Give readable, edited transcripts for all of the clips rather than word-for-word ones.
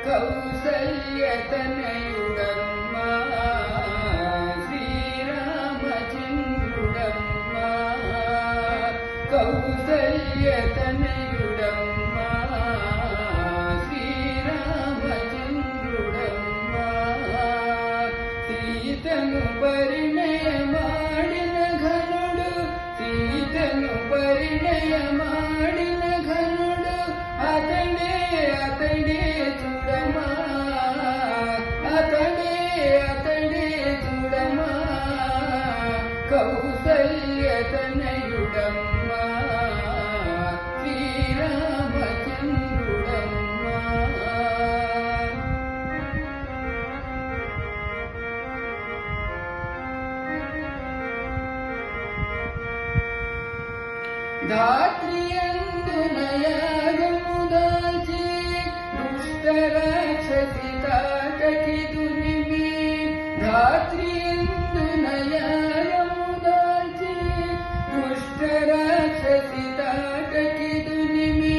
కౌసల్యతనయుడమ్మా శ్రీరామచంద్రుడమ్మా కౌసల్యతనయుడమ్మా శ్రీరామచంద్రుడమ్మా సీతను పరిణయమాడిన ఘనుడు సీతను పరిణయమాడిన ఘనుడు అతడే అతడే చూడమా అతడే చూడమా కౌసల్యతనయుడమ్మా శ్రీరామచంద్రుడమ్మా ధాత్రియందున యాగము దాల్చి దుష్టరాక్షసి తాటకి దునిమి ధాత్రియందున యాగము దాల్చి దుష్టరాక్షసి తాటకి దునిమి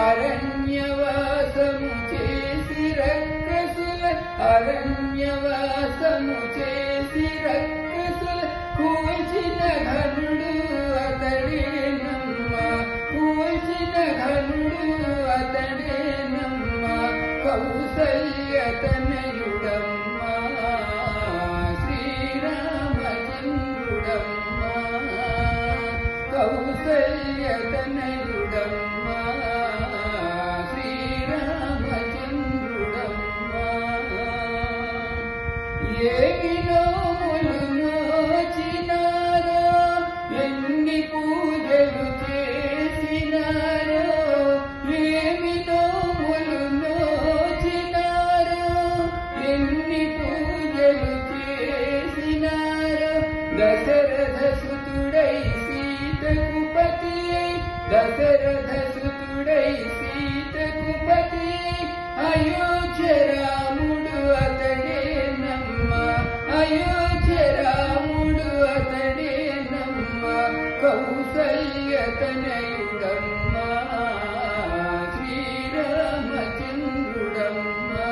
అరణ్యవాసము చేసి రక్కసుల అరణ్యవాసము చేసి రక్కసుల కూల్చిన ఘనుడు అతడేనమ్మా కూల్చిన ఘనుడు అతడేనమ్మా కౌసల్యతనయుడమ్మా శ్రీరామచంద్రుడమ్మా కౌసల్యతనయుడమ్మా శ్రీరామచంద్రుడమ్మా ఏమి నోములు నోచినారో ఎన్ని పూజలు చేసినారో ఏమి నోములు నోచినారో ఎన్ని పూజలు చేసినారో దశరథ సుతుడై సీతకు పతి దశరథ సుతుడై సీతకు పతి అయోధ్య రాముడు అతడేనమ్మా అయోధ్య రాముడు అతడేనమ్మా కౌసల్యతనయుడమ్మా శ్రీరామచంద్రుడమ్మా